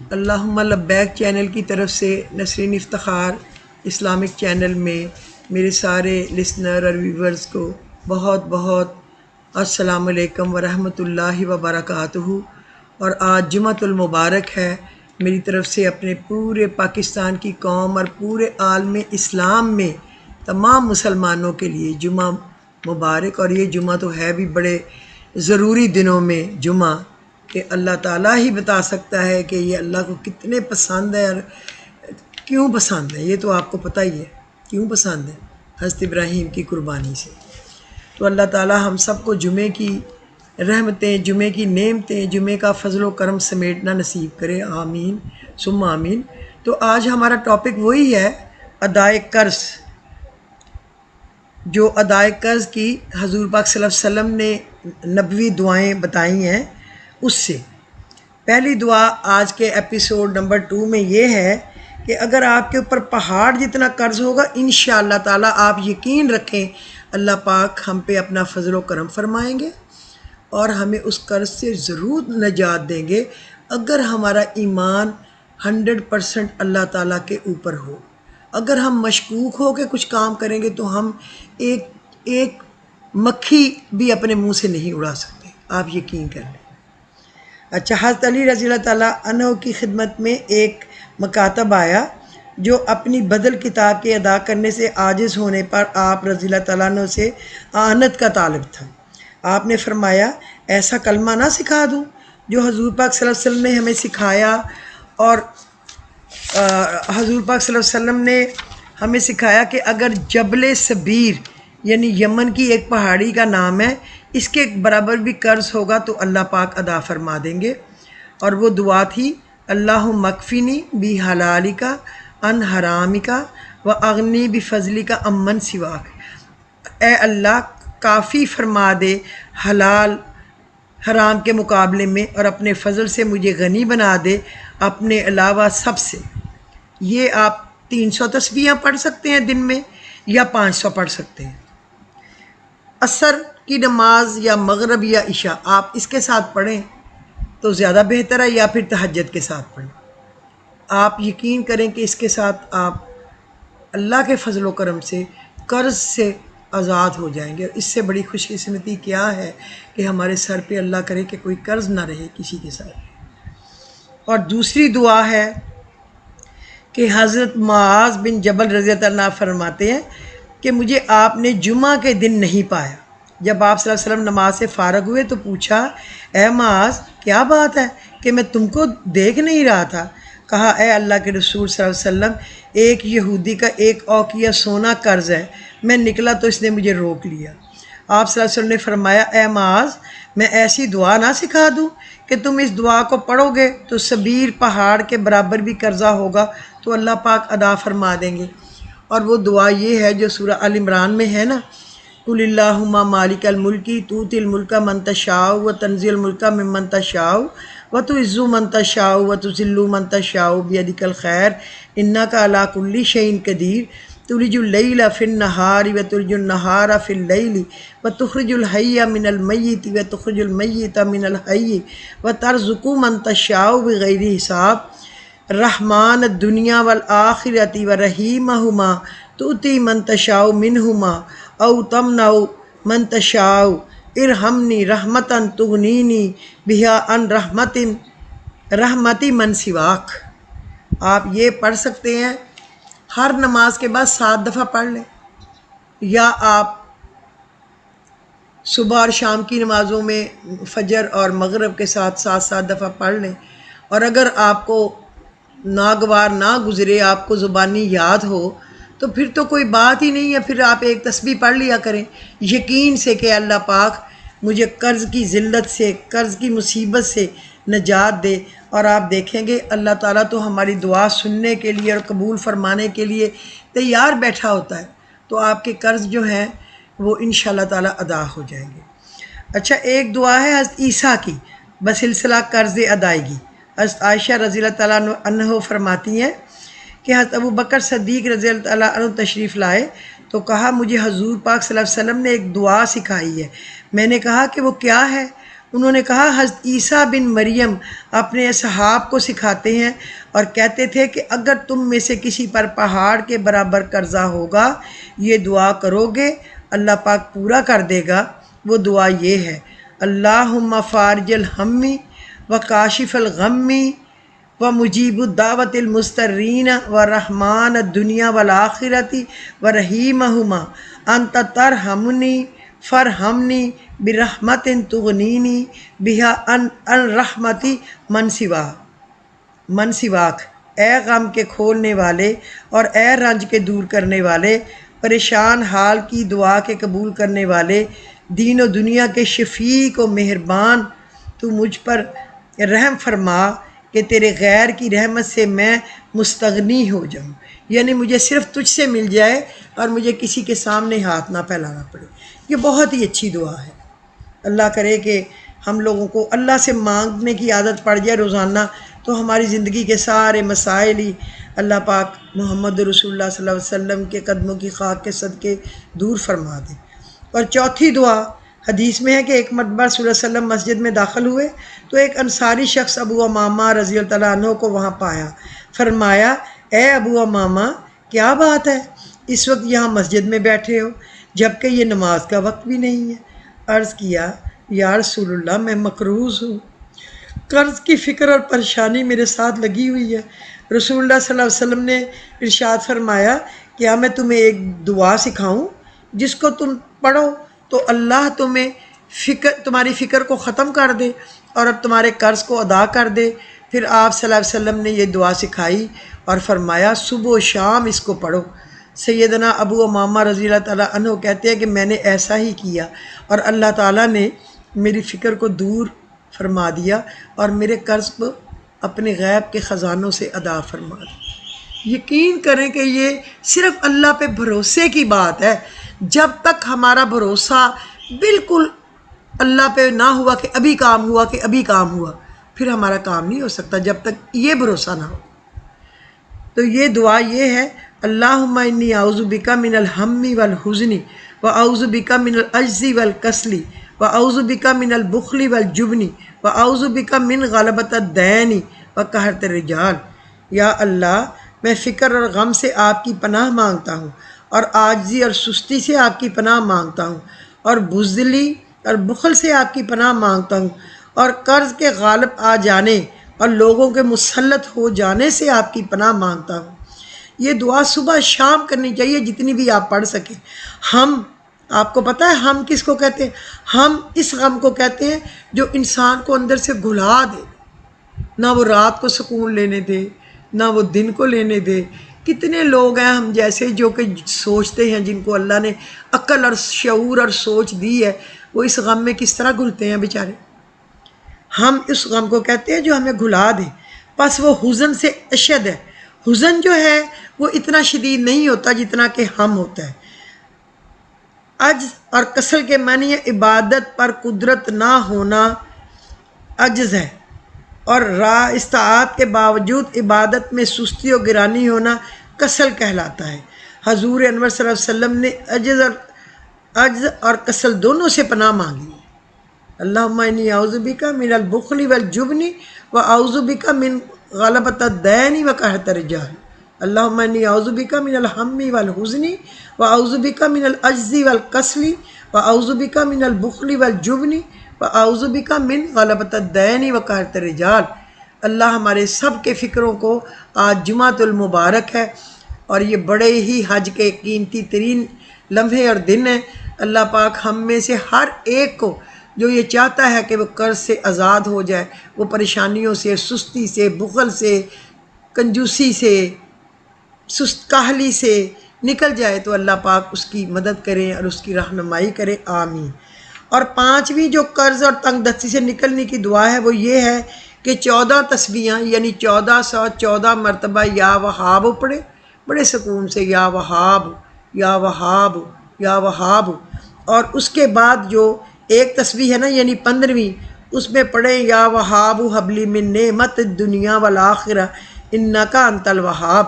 اللہم لبیک چینل کی طرف سے نسرین افتخار اسلامک چینل میں میرے سارے لسنر اور ویورز کو بہت بہت السلام علیکم ورحمۃ اللہ وبرکاتہ۔ اور آج جمعۃ المبارک ہے۔ میری طرف سے اپنے پورے پاکستان کی قوم اور پورے عالم اسلام میں تمام مسلمانوں کے لیے جمعہ مبارک۔ اور یہ جمعہ تو ہے بھی بڑے ضروری دنوں میں جمعہ، کہ اللہ تعالیٰ ہی بتا سکتا ہے کہ یہ اللہ کو کتنے پسند ہے اور کیوں پسند ہے۔ یہ تو آپ کو پتہ ہی ہے کیوں پسند ہے، حضرت ابراہیم کی قربانی سے۔ تو اللہ تعالیٰ ہم سب کو جمعے کی رحمتیں، جمعے کی نعمتیں، جمعے کا فضل و کرم سمیٹنا نصیب کرے، آمین ثم آمین۔ تو آج ہمارا ٹاپک وہی ہے، ادائے قرض۔ جو ادائے قرض کی حضور پاک صلی اللہ علیہ وسلم نے نبوی دعائیں بتائی ہیں، اس سے پہلی دعا آج کے ایپیسوڈ نمبر 2 میں یہ ہے کہ اگر آپ کے اوپر پہاڑ جتنا قرض ہوگا، انشاءاللہ تعالیٰ آپ یقین رکھیں اللہ پاک ہم پہ اپنا فضل و کرم فرمائیں گے اور ہمیں اس قرض سے ضرور نجات دیں گے، اگر ہمارا ایمان 100% اللہ تعالیٰ کے اوپر ہو۔ اگر ہم مشکوک ہو کے کچھ کام کریں گے تو ہم ایک مکھی بھی اپنے منہ سے نہیں اڑا سکتے، آپ یقین کر لیں۔ اچھا، حضرت علی رضی اللہ تعالیٰ عنہ کی خدمت میں ایک مکاتب آیا جو اپنی بدل کتاب کے ادا کرنے سے عاجز ہونے پر آپ رضی اللہ تعالیٰ عنہ سے اعانت کا طالب تھا۔ آپ نے فرمایا، ایسا کلمہ نہ سکھا دوں جو حضور پاک صلی اللہ علیہ وسلم نے ہمیں سکھایا، اور حضور پاک صلی اللہ علیہ وسلم نے ہمیں سکھایا کہ اگر جبل صبیر یعنی یمن کی ایک پہاڑی کا نام ہے، اس کے برابر بھی قرض ہوگا تو اللہ پاک ادا فرما دیں گے۔ اور وہ دعا تھی، اللہ مکفینی بی حلالی کا ان حرامی کا و اغنی بی فضلی کا امن سواک۔ اے اللہ کافی فرما دے حلال حرام کے مقابلے میں، اور اپنے فضل سے مجھے غنی بنا دے اپنے علاوہ سب سے۔ یہ آپ 300 تسبیحاں پڑھ سکتے ہیں دن میں، یا 500 پڑھ سکتے ہیں۔ عصر کی نماز یا مغرب یا عشاء آپ اس کے ساتھ پڑھیں تو زیادہ بہتر ہے، یا پھر تہجد کے ساتھ پڑھیں۔ آپ یقین کریں کہ اس کے ساتھ آپ اللہ کے فضل و کرم سے قرض سے آزاد ہو جائیں گے۔ اور اس سے بڑی خوش قسمتی کیا ہے کہ ہمارے سر پہ اللہ کرے کہ کوئی قرض نہ رہے کسی کے ساتھ۔ اور دوسری دعا ہے کہ حضرت معاذ بن جبل رضی اللہ عنہ فرماتے ہیں کہ مجھے آپ نے جمعہ کے دن نہیں پایا۔ جب آپ صلی اللہ علیہ وسلم نماز سے فارغ ہوئے تو پوچھا، اے معاذ کیا بات ہے کہ میں تم کو دیکھ نہیں رہا تھا؟ کہا، اے اللہ کے رسول صلی اللہ علیہ وسلم، ایک یہودی کا 1 اوقیہ سونا قرض ہے، میں نکلا تو اس نے مجھے روک لیا۔ آپ صلی اللہ علیہ وسلم نے فرمایا، اے معاذ میں ایسی دعا نہ سکھا دوں کہ تم اس دعا کو پڑھو گے تو صبیر پہاڑ کے برابر بھی قرضہ ہوگا تو اللہ پاک ادا فرما دیں گے۔ اور وہ دعا یہ ہے جو سورہ آل عمران میں ہے نا، قل اللہم مالک الملک تؤتی الملک من تشاء وتنزع الملک ممن تشاء وتعز من تشاء وتذل من تشاء بیدک الخیر انک علی کل شیء قدیر تولج اللیل فی النہار وتولج النہار فی اللیل وتخرج الحی من المیت وتخرج المیت من الحی وترزق من تشاء بغیر حساب رحمان الدنیا والآخرۃ ورحیمہما تؤتی من تشاء منہما او تمنع من تشاء ارحمنی رحمتا تغنینی بہا عن رحمت من سواک۔ آپ یہ پڑھ سکتے ہیں، ہر نماز کے بعد 7 دفعہ پڑھ لیں، یا آپ صبح اور شام کی نمازوں میں فجر اور مغرب کے ساتھ 7 دفعہ پڑھ لیں۔ اور اگر آپ کو ناگوار نہ گزرے، آپ کو زبانی یاد ہو، تو پھر تو کوئی بات ہی نہیں ہے، پھر آپ ایک تسبیح پڑھ لیا کریں یقین سے کہ اللہ پاک مجھے قرض کی ذلت سے، قرض کی مصیبت سے نجات دے۔ اور آپ دیکھیں گے اللہ تعالیٰ تو ہماری دعا سننے کے لیے اور قبول فرمانے کے لیے تیار بیٹھا ہوتا ہے، تو آپ کے قرض جو ہیں وہ انشاءاللہ تعالیٰ ادا ہو جائیں گے۔ اچھا، ایک دعا ہے حضرت عیسیٰ کی بسلسلہ قرض ادائیگی۔ حضرت عائشہ رضی اللہ تعالیٰ عنہ فرماتی ہیں کہ حضرت ابو بکر صدیق رضی اللہ تعالیٰ عنہ تشریف لائے تو کہا، مجھے حضور پاک صلی اللہ علیہ وسلم نے ایک دعا سکھائی ہے۔ میں نے کہا کہ وہ کیا ہے؟ انہوں نے کہا حضرت عیسیٰ بن مریم اپنے اصحاب کو سکھاتے ہیں اور کہتے تھے کہ اگر تم میں سے کسی پر پہاڑ کے برابر قرضہ ہوگا، یہ دعا کرو گے اللہ پاک پورا کر دے گا۔ وہ دعا یہ ہے: اللہم فارج الہمی و کاشف الغمی و مجیب الدعوت المسترین و رحمان الدنیا والآخرتی و رحیمہما انت ترحمنی فرحمنی برحمت تغنینی بہا ان رحمتی من سواک۔ اے غم کے کھولنے والے اور اے رنج کے دور کرنے والے، پریشان حال کی دعا کے قبول کرنے والے، دین و دنیا کے شفیق و مہربان، تو مجھ پر رحم فرما کہ تیرے غیر کی رحمت سے میں مستغنی ہو جاؤں، یعنی مجھے صرف تجھ سے مل جائے اور مجھے کسی کے سامنے ہاتھ نہ پھیلانا پڑے۔ یہ بہت ہی اچھی دعا ہے۔ اللہ کرے کہ ہم لوگوں کو اللہ سے مانگنے کی عادت پڑ جائے روزانہ، تو ہماری زندگی کے سارے مسائل ہی اللہ پاک محمد رسول اللہ صلی اللہ علیہ وسلم کے قدموں کی خاک کے صدقے دور فرما دے۔ اور چوتھی دعا حدیث میں ہے کہ ایک مرتبہ صلی اللہ علیہ وسلم مسجد میں داخل ہوئے تو ایک انصاری شخص ابو امامہ رضی اللہ تعالیٰ عنہ کو وہاں پایا۔ فرمایا: اے ابو امامہ، کیا بات ہے اس وقت یہاں مسجد میں بیٹھے ہو جبکہ یہ نماز کا وقت بھی نہیں ہے؟ عرض کیا: یا رسول اللہ، میں مقروض ہوں، قرض کی فکر اور پریشانی میرے ساتھ لگی ہوئی ہے۔ رسول اللہ صلی اللہ علیہ وسلم نے ارشاد فرمایا: کیا میں تمہیں ایک دعا سکھاؤں جس کو تم پڑھو تو اللہ تمہاری فکر کو ختم کر دے اور اب تمہارے قرض کو ادا کر دے؟ پھر آپ صلی اللہ علیہ وسلم نے یہ دعا سکھائی اور فرمایا: صبح و شام اس کو پڑھو۔ سیدنا ابو امامہ رضی اللہ تعالیٰ عنہ کہتے ہیں کہ میں نے ایسا ہی کیا اور اللہ تعالیٰ نے میری فکر کو دور فرما دیا اور میرے قرض کو اپنے غیب کے خزانوں سے ادا فرما دیا۔ یقین کریں کہ یہ صرف اللہ پہ بھروسے کی بات ہے۔ جب تک ہمارا بھروسہ بالکل اللہ پہ نہ ہوا کہ ابھی کام ہوا کہ ابھی کام ہوا، پھر ہمارا کام نہیں ہو سکتا جب تک یہ بھروسہ نہ ہو۔ تو یہ دعا یہ ہے: اللہم انی اعوذ بک من الہم والحزن واعوذ بک من العجز والکسل واعوذ بک من البخل والجبن واعوذ بک من غلبۃ الدین وقہرۃ الرجال۔ یا اللہ، میں فکر اور غم سے آپ کی پناہ مانگتا ہوں اور عاجزی اور سستی سے آپ کی پناہ مانگتا ہوں اور بزدلی اور بخل سے آپ کی پناہ مانگتا ہوں اور قرض کے غالب آ جانے اور لوگوں کے مسلط ہو جانے سے آپ کی پناہ مانگتا ہوں۔ یہ دعا صبح شام کرنی چاہیے، جتنی بھی آپ پڑھ سکیں۔ آپ کو پتہ ہے ہم کس کو کہتے ہیں؟ ہم اس غم کو کہتے ہیں جو انسان کو اندر سے گھلا دے، نہ وہ رات کو سکون لینے دے نہ وہ دن کو لینے دے۔ کتنے لوگ ہیں ہم جیسے جو کہ سوچتے ہیں، جن کو اللہ نے عقل اور شعور اور سوچ دی ہے، وہ اس غم میں کس طرح گھلتے ہیں بیچارے۔ ہم اس غم کو کہتے ہیں جو ہمیں گھلا دے۔ بس وہ حزن سے اشد ہے۔ حزن جو ہے وہ اتنا شدید نہیں ہوتا جتنا کہ ہم ہوتا ہے۔ عجز اور کسل کے معنی عبادت پر قدرت نہ ہونا عجز ہے، اور استطاعت کے باوجود عبادت میں سستی و گرانی ہونا کسل کہلاتا ہے۔ حضور انور صلی اللہ علیہ وسلم نے عجز اور کسل دونوں سے پناہ مانگی۔ اللہم انی اعوذ بک من البخل والجبن واعوذ بک من غلبۃ الدین وقہرۃ الرجال۔ اللہم انی اعوذ بک من الہم والحزن واعوذ بک من العجز والکسل واعوذ بک من البخل والجبن واعوذ بک من غلبۃ الدین وقہرۃ الرجال۔ اللہ ہمارے سب کے فکروں کو، آج جمعۃ المبارک ہے اور یہ بڑے ہی حج کے قیمتی ترین لمحے اور دن ہیں۔ اللہ پاک ہم میں سے ہر ایک کو جو یہ چاہتا ہے کہ وہ قرض سے آزاد ہو جائے، وہ پریشانیوں سے، سستی سے، بخل سے، کنجوسی سے، سست کاہلی سے نکل جائے، تو اللہ پاک اس کی مدد کرے اور اس کی رہنمائی کرے، آمین۔ اور پانچویں جو قرض اور تنگ دستی سے نکلنے کی دعا ہے وہ یہ ہے کہ 14 تسبیحاں یعنی 1414 مرتبہ یا وہاب پڑھے بڑے سکون سے، یا وہاب یا وہاب یا وہاب۔ اور اس کے بعد جو ایک تسبیح ہے نا یعنی 15ویں، اس میں پڑھیں یا وہاب حبلی من نعمت الدنیا والآخرہ انک انت الوہاب۔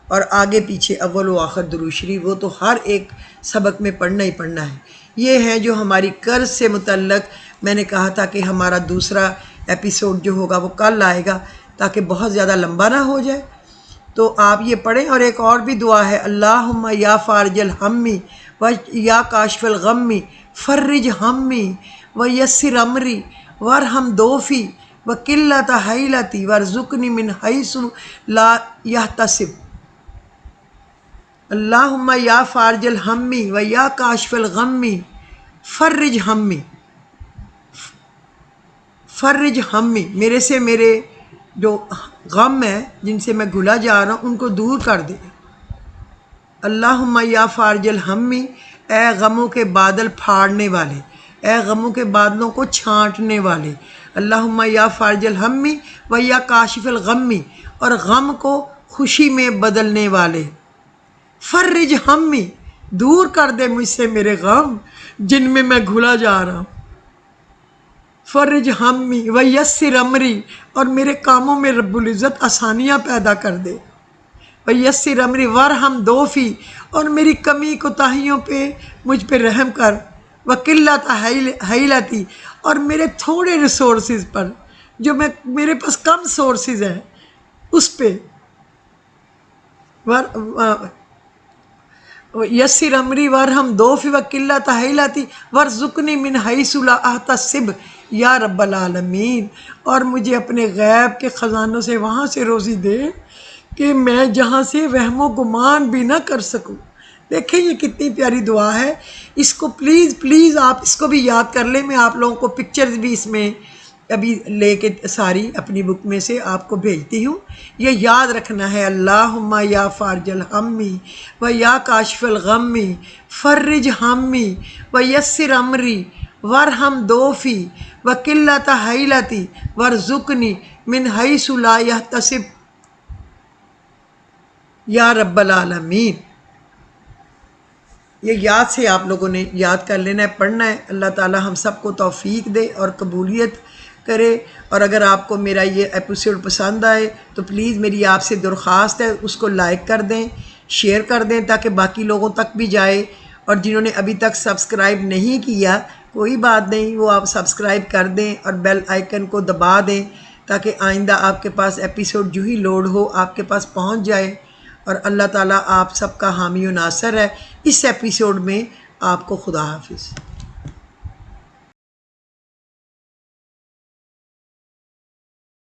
اور آگے پیچھے اول و آخر درود شریف، وہ تو ہر ایک سبق میں پڑھنا ہی پڑھنا ہے۔ یہ ہیں جو ہماری قرض سے متعلق میں نے کہا تھا کہ ہمارا دوسرا ایپیسوڈ جو ہوگا وہ کل آئے گا تاکہ بہت زیادہ لمبا نہ ہو جائے. تو آپ یہ پڑھیں. اور ایک اور بھی دعا ہے، اللہم یا فارج الہمی و یا کاشف الغمی فرج ہمی و یسر امری ورحم دوفی و قلت حیلتی ورزقنی من حیث لا یحتسب. اللہم یا فارج الہمی و یا کاشف الغمی فرج ہمی. فرج ہمی، میرے سے میرے جو غم ہے جن سے میں گھلا جا رہا ہوں ان کو دور کر دے. اللہم یا فارج الہمی، اے غموں کے بادل پھاڑنے والے، اے غموں کے بادلوں کو چھانٹنے والے. اللہم یا فارج الہمی و یا کاشف الغمی، اور غم کو خوشی میں بدلنے والے. فرج ہمی، دور کر دے مجھ سے میرے غم جن میں گھلا جا رہا ہوں. فرج ہمی و یسر امری، اور میرے کاموں میں رب العزت آسانیاں پیدا کر دے. و یسر امری ورحم دوفی، اور میری کمی کوتاہیوں پہ مجھ پہ رحم کر. و قلت حیلتی، اور میرے تھوڑے ریسورسز پر، جو میرے پاس کم سورسز ہیں اس پہ. یسر امری ورحم دوفی و قلت حیلتی ورزقنی من حیث لا احتسب یا رب العالمین، اور مجھے اپنے غیب کے خزانوں سے وہاں سے روزی دے کہ میں جہاں سے وہم و گمان بھی نہ کر سکوں. دیکھیں یہ کتنی پیاری دعا ہے. اس کو پلیز پلیز آپ اس کو بھی یاد کر لیں. میں آپ لوگوں کو پکچرز بھی اس میں ابھی لے کے ساری اپنی بک میں سے آپ کو بھیجتی ہوں. یہ یاد رکھنا ہے، اللہم یا فارج الہمی و یا کاشف الغمی فرج ہمی و یسر امری ورحم دوفی و قلت حیلتی ورزقنی من حیث لا یحتسب یا رب العالمین. یہ یاد سے آپ لوگوں نے یاد کر لینا ہے، پڑھنا ہے. اللہ تعالی ہم سب کو توفیق دے اور قبولیت کرے. اور اگر آپ کو میرا یہ ایپیسوڈ پسند آئے تو پلیز میری آپ سے درخواست ہے اس کو لائک کر دیں، شیئر کر دیں تاکہ باقی لوگوں تک بھی جائے. اور جنہوں نے ابھی تک سبسکرائب نہیں کیا کوئی بات نہیں، وہ آپ سبسکرائب کر دیں اور بیل آئیکن کو دبا دیں تاکہ آئندہ آپ کے پاس ایپیسوڈ جو ہی لوڈ ہو آپ کے پاس پہنچ جائے. اور اللہ تعالیٰ آپ سب کا حامی و ناصر ہے. اس ایپیسوڈ میں آپ کو خدا حافظ.